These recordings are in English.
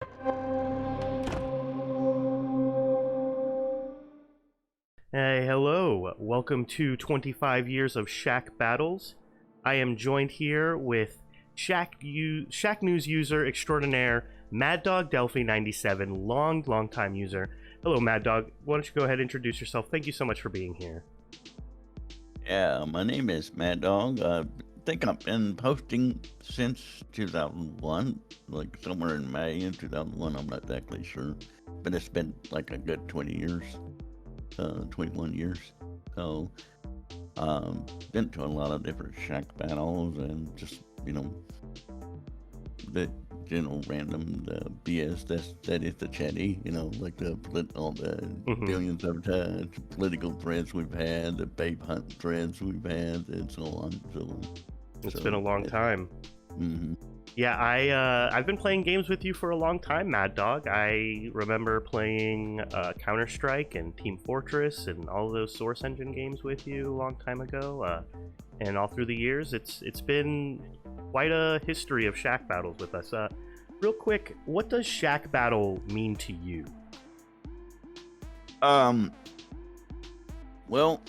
Hey, hello. Welcome to 25 Years of Shackbattles. I am joined here with Shacknews user extraordinaire, Mad Dog Delphi 97, long time user. Hello, Mad Dog. Why don't you go ahead and introduce yourself? Thank you so much for being here. Yeah, my name is Mad Dog. I think I've been posting since 2001, like somewhere in May in 2001. I'm not exactly sure, but it's been like a good 20 years, 21 years. So, been to a lot of different shack battles and just, the general random BS that is the Chatty, like all the billions of political threads we've had, the babe hunt threads we've had, and so on. It's been a long time. Mm-hmm. Yeah, I've been playing games with you for a long time, Mad Dog. I remember playing Counter-Strike and Team Fortress and all of those Source Engine games with you a long time ago. And all through the years, it's been quite a history of Shack battles with us. Real quick, what does Shack battle mean to you? Well,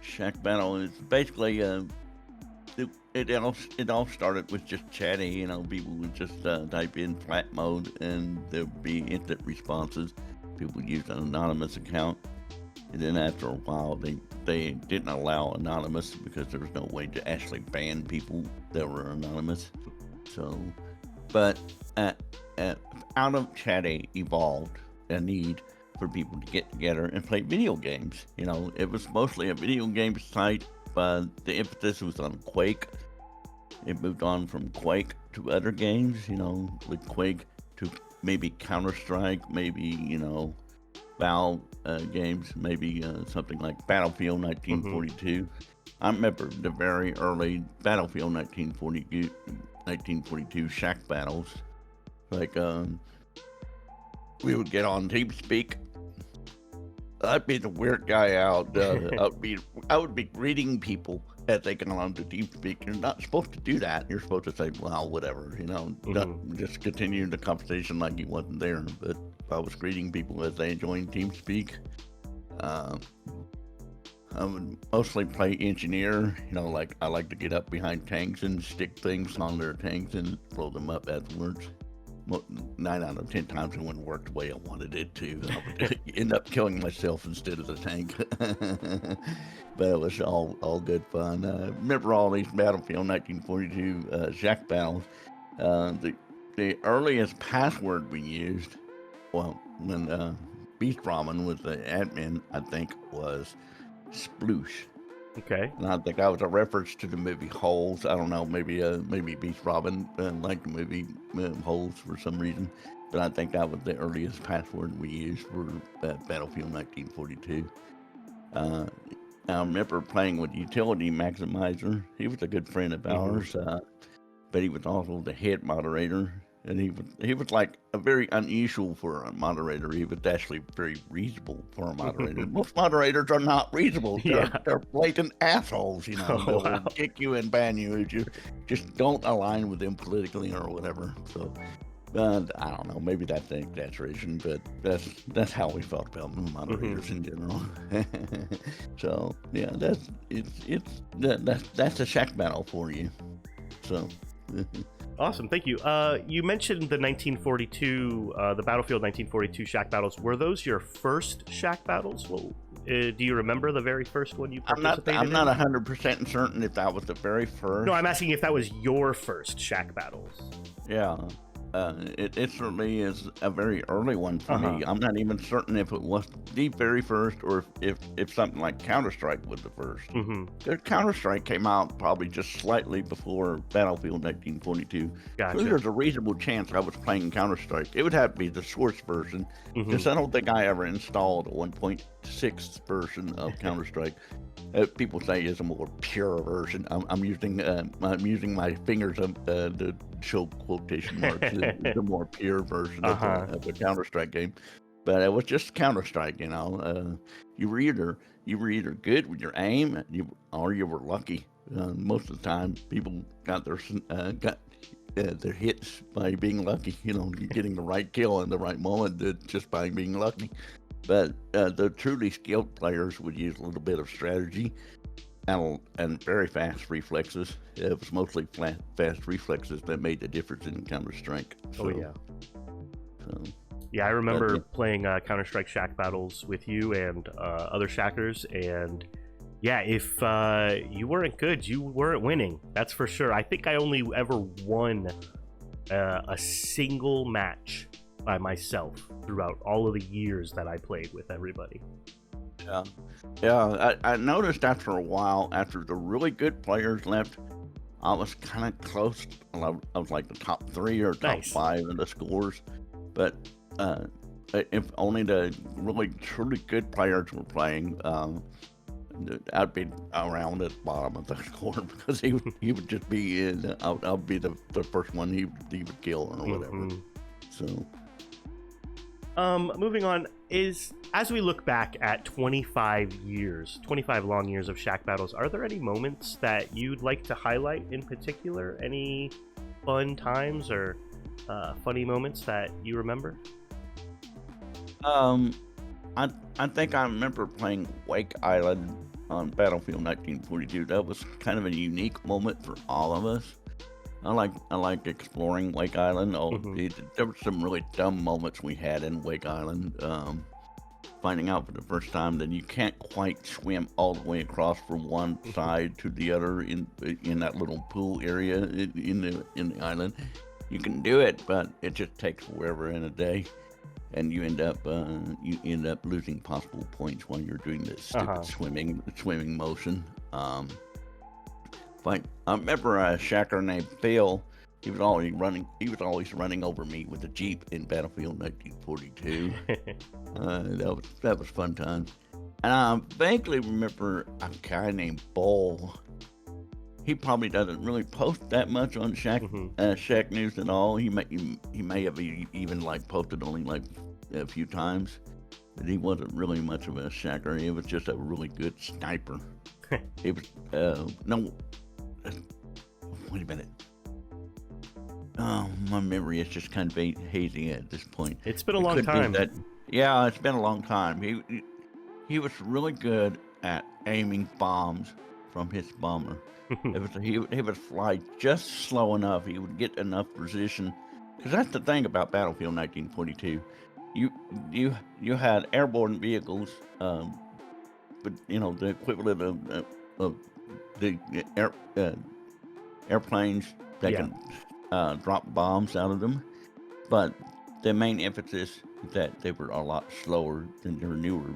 Shack Battle is basically it all started with just Chatty. People would just type in flat mode and there'd be instant responses. People used an anonymous account, and then after a while they didn't allow anonymous because there was no way to actually ban people that were anonymous. So, but out of Chatty evolved a need for people to get together and play video games. It was mostly a video game site, but the emphasis was on Quake. It moved on from Quake to other games, with Quake to maybe Counter-Strike, maybe, Valve games, maybe something like Battlefield 1942. I remember the very early Battlefield 1942 Shack battles. Like, we would get on TeamSpeak. I'd be the weird guy out. I would be greeting people as they got on to TeamSpeak. You're not supposed to do that. You're supposed to say, well, whatever, just continue the conversation like he wasn't there. But I was greeting people as they joined TeamSpeak. I would mostly play engineer. Like I like to get up behind tanks and stick things on their tanks and blow them up afterwards. 9 out of 10 times it wouldn't work the way I wanted it to. I would end up killing myself instead of the tank. But it was all good fun. Remember all these Battlefield 1942 Shack battles. The earliest password we used, well, when Beast Ramen was the admin, I think was Sploosh. Okay. And I think that was a reference to the movie Holes. I don't know, maybe Beast Robin liked the movie Holes for some reason. But I think that was the earliest password we used for Battlefield 1942. I remember playing with Utility Maximizer. He was a good friend of ours, but he was also the head moderator. And he was like a very unusual for a moderator. He was actually very reasonable for a moderator. Most moderators are not reasonable. They're blatant assholes, They'll kick you and ban you if you just don't align with them politically or whatever. So, I don't know. Maybe that's an exaggeration, but that's how we felt about moderators in general. So yeah, that's a Shack battle for you. So. Awesome, thank you. You mentioned the 1942, the Battlefield 1942 Shack battles. Were those your first Shack battles? Well, do you remember the very first one you participated in? I'm not 100% certain if that was the very first. No, I'm asking if that was your first Shack battles. Yeah. It certainly is a very early one for me. I'm not even certain if it was the very first or if something like Counter-Strike was the first. Counter-Strike came out probably just slightly before Battlefield 1942. Gotcha. So there's a reasonable chance I was playing Counter-Strike. It would have to be the Source version, because I don't think I ever installed a 1.6 version of Counter-Strike. People say it's a more pure version. I'm using my fingers to show quotation marks. The more pure version of the Counter-Strike game, but it was just Counter-Strike. You were either good with your aim, or you were lucky. Most of the time, people got their hits by being lucky. You know, getting the right kill in the right moment just by being lucky. But the truly skilled players would use a little bit of strategy and very fast reflexes. It was mostly fast reflexes that made the difference in Counter-Strike. Oh yeah. So, Yeah, I remember playing Counter-Strike Shackbattles with you and other Shackers, and yeah, if you weren't good, you weren't winning. That's for sure. I think I only ever won a single match by myself throughout all of the years that I played with everybody. Yeah. I noticed after a while, after the really good players left, I was kind of close. I was like the top 3 or top 5 in the scores, but if only the really truly good players were playing, I'd be around at the bottom of the score because he would just be in. I'll be the first one he would kill or whatever. So, moving on, as we look back at 25 long years of Shackbattles, are there any moments that you'd like to highlight in particular? Any fun times or funny moments that you remember? I think I remember playing Wake Island on Battlefield 1942. That was kind of a unique moment for all of us. I like exploring Wake Island. There were some really dumb moments we had in Wake Island. Finding out for the first time that you can't quite swim all the way across from one side to the other in that little pool area in the island. You can do it, but it just takes forever in a day. And you end up losing possible points while you're doing this stupid swimming motion. But I remember a Shacker named Phil. He was always running over me with a Jeep in Battlefield 1942. That was fun time. And I vaguely remember a guy named Bull. He probably doesn't really post that much on Shacknews at all. He may have even like posted only like a few times, but he wasn't really much of a Shacker. He was just a really good sniper. It was wait a minute. Oh, my memory is just kind of hazy at this point. It's been a long time. Yeah, it's been a long time. He was really good at aiming bombs from his bomber. He would fly just slow enough. He would get enough position, because that's the thing about Battlefield 1942. You had airborne vehicles, but the equivalent of the airplanes that can drop bombs out of them. But the main emphasis is that they were a lot slower than their newer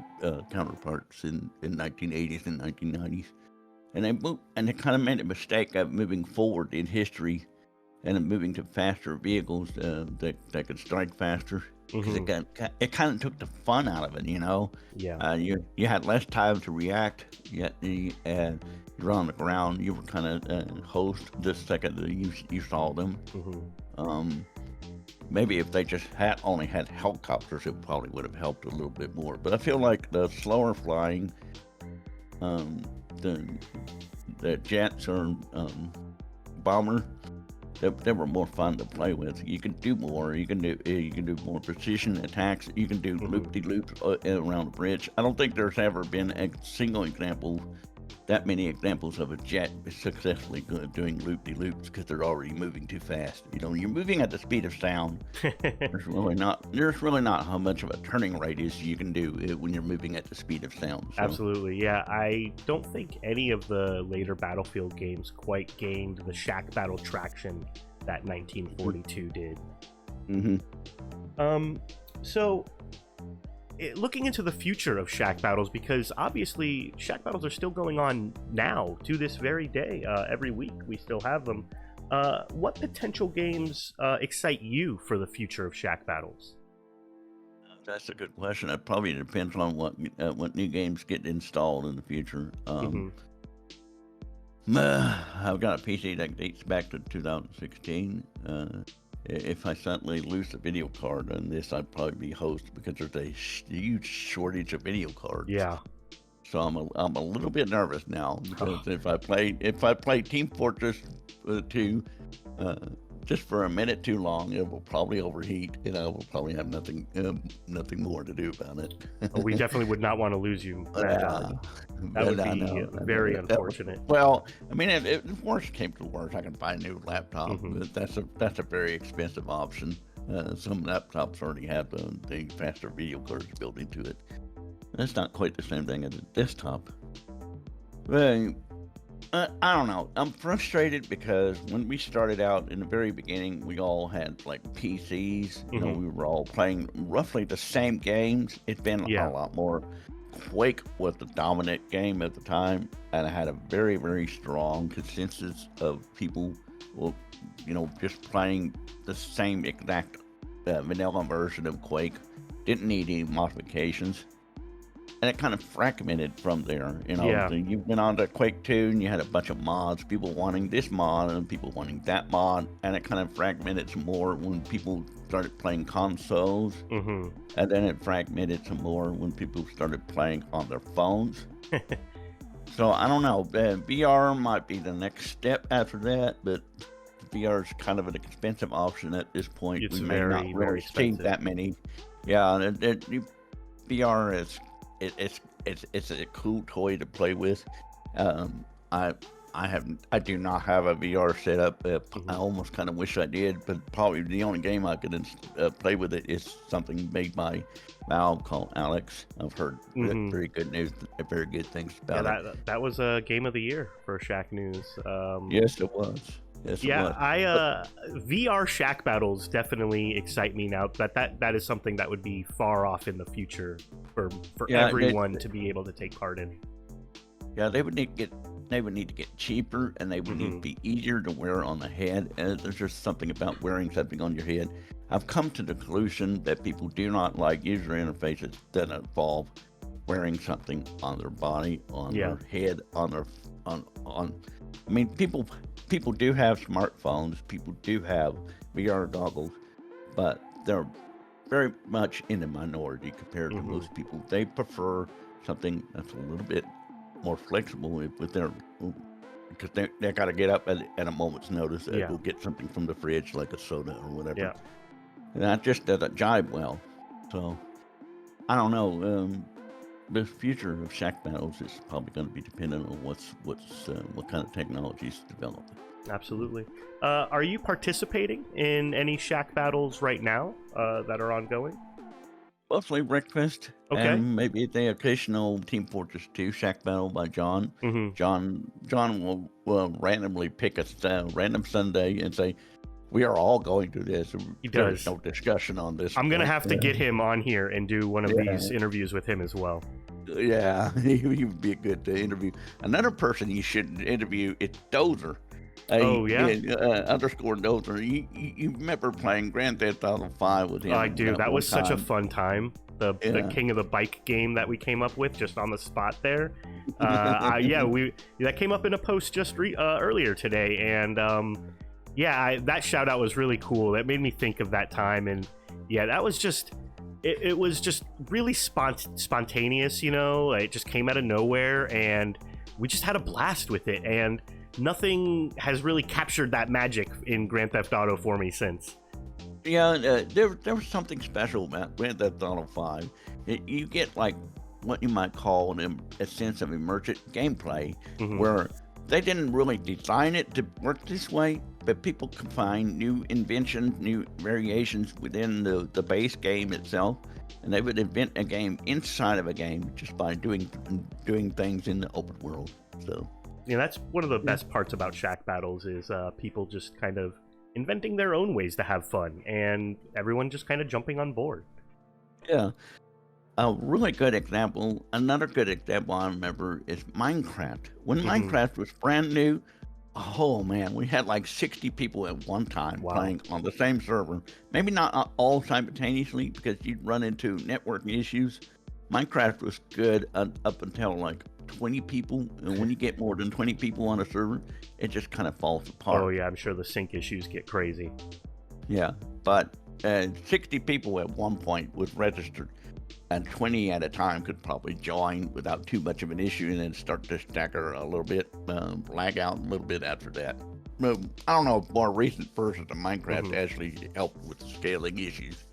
counterparts in 1980s and 1990s. And they kind of made a mistake of moving forward in history and moving to faster vehicles that could strike faster. Because it kind of took the fun out of it, Yeah. You had less time to react. Yet you're on the ground. You were kind of host the second that you saw them. Maybe if they just only had helicopters, it probably would have helped a little bit more. But I feel like the slower flying, the jets or bomber, they were more fun to play with. You can do more. You can do more precision attacks. You can do loop-de-loops around the bridge. I don't think there's ever been a single example, that many examples of a jet successfully doing loop-de-loops, because they're already moving too fast. You're moving at the speed of sound. There's really not how much of a turning radius you can do when you're moving at the speed of sound. So. Absolutely, yeah. I don't think any of the later Battlefield games quite gained the Shackbattle traction that 1942 did. So, looking into the future of Shackbattles, because obviously Shackbattles are still going on now to this very day. Every week we still have them. What potential games excite you for the future of Shackbattles? That's a good question. It probably depends on what new games get installed in the future. I've got a PC that dates back to 2016. If I suddenly lose the video card on this, I'd probably be host, because there's a huge shortage of video cards. Yeah. So I'm a little bit nervous now, because if I play Team Fortress 2, just for a minute too long, it will probably overheat, and I will probably have nothing more to do about it. We definitely would not want to lose you, Mad Dog. That would I be know, very That unfortunate. well, I mean, if worst came to worst, I can buy a new laptop, Mhm. but that's a very expensive option. Some laptops already have the faster video cards built into it. That's not quite the same thing as a desktop. Well, I don't know. I'm frustrated because when we started out in the very beginning, we all had like PCs. You know, Mhm. we were all playing roughly the same games. It's been Yeah. a lot more. Quake was the dominant game at the time, and I had a very, very strong consensus of people, well, you know, just playing the same exact vanilla version of Quake. Didn't need any modifications. And it kind of fragmented from there. You know, Yeah. so you went on to Quake 2 and you had a bunch of mods, people wanting this mod and people wanting that mod, and it kind of fragmented some more when people started playing consoles, Mhm. and then it fragmented some more when people started playing on their phones. So I don't know. VR might be the next step after that, but VR is kind of an expensive option at this point. It's We may not very, very really see expensive. that many. Yeah, VR is it's a cool toy to play with. Um, I I do not have a VR setup. I Mhm. almost kind of wish I did, but probably the only game I could play with it is something made by Valve called Alex. I've heard Mhm. very good news, very good things Yeah, about it. that was a game of the year for Shacknews. Yes, it was. Yes, it Yeah, was. I But VR Shack battles definitely excite me now. That is something that would be far off in the future for yeah, everyone to be able to take part in. yeah, they would need to get cheaper, and they would need to Hmm. be easier to wear on the head. And there's just something about wearing something on your head. I've come to the conclusion that people do not like user interfaces that involve wearing something on their body, on Yeah. their head, on their on. I mean, people do have smartphones. People do have VR goggles, but they're very much in the minority compared to Hmm. most people. They prefer something that's a little bit more flexible with their because they got to get up at a moment's notice to Yeah. go get something from the fridge like a soda or whatever. Yeah. And that just doesn't jibe well. So I don't know. The future of Shack battles is probably going to be dependent on what kind of technologies developed. Absolutely. Are you participating in any Shack battles right now that are ongoing? Mostly breakfast Okay. and maybe the occasional Team Fortress 2 Shack Battle by John. Hmm. John will randomly pick a random Sunday and say, "We are all going to this. He There is does. no discussion on this I'm gonna point." have to get him on here and do one of Yeah, these interviews with him as well. yeah, he would be a good interview. Another person you should interview is Dozer. Oh yeah. Underscore Dozer. You remember playing Grand Theft Auto 5 with I him do. that That one was such a time? fun time. The Yeah. king of the bike game that we came up with just on the spot there. Yeah, we that came up in a post just earlier today, and yeah, that shout out was really cool. That made me think of that time, and yeah, that was just it was just really spontaneous. You know, it just came out of nowhere, and we just had a blast with it, and nothing has really captured that magic in Grand Theft Auto for me since. Yeah, there was something special about Grand Theft Auto 5. You get like what you might call a sense of emergent gameplay, Hmm. where they didn't really design it to work this way, but people could find new inventions, new variations within the base game itself, and they would invent a game inside of a game just by doing things in the open world. So You know, that's one of the yeah, best parts about Shack battles is people just kind of inventing their own ways to have fun, and everyone just kind of jumping on board. yeah. A really good example, another good example I remember is Minecraft. When Hmm. Minecraft was brand new, oh man, we had like 60 people at one time Wow. playing on the same server. Maybe not all simultaneously because you'd run into networking issues. Minecraft was good up until like 20 people. And when you get more than 20 people on a server, it just kind of falls Oh apart. yeah, I'm sure the sync issues get crazy. Yeah, but 60 people at one point was registered, and 20 at a time could probably join without too much of an issue, and then start to stagger a little bit, lag out a little bit after that. I don't know if more recent versions of Minecraft actually help with scaling issues.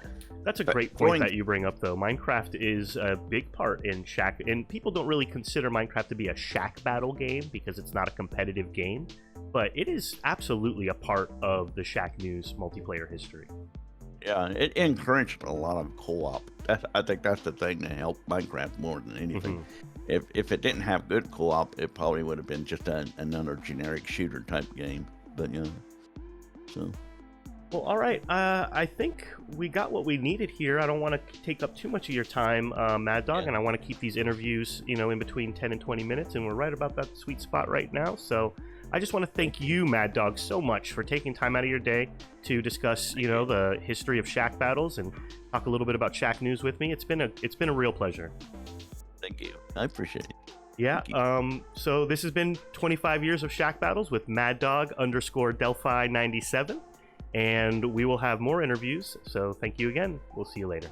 That's a But great point that you bring up, though. Minecraft is a big part in Shack, and people don't really consider Minecraft to be a Shack battle game because it's not a competitive game, but it is absolutely a part of the Shacknews multiplayer history. Yeah, it encouraged a lot of co-op. I think that's the thing that helped Minecraft more than anything. If it didn't have good co-op, it probably would have been just another generic shooter type game. But so. Well, all right. I think we got what we needed here. I don't want to take up too much of your time, Mad Dog, and I want to keep these interviews, in between 10 and 20 minutes, and we're right about that sweet spot right now. So I just want to thank you, Mad Dog, so much for taking time out of your day to discuss, the history of Shack battles and talk a little bit about Shacknews with me. It's been a real pleasure. Thank you. I appreciate it. Yeah. So this has been 25 years of Shack battles with Mad Dog _Delphi 97. And we will have more interviews. So thank you again. We'll see you later.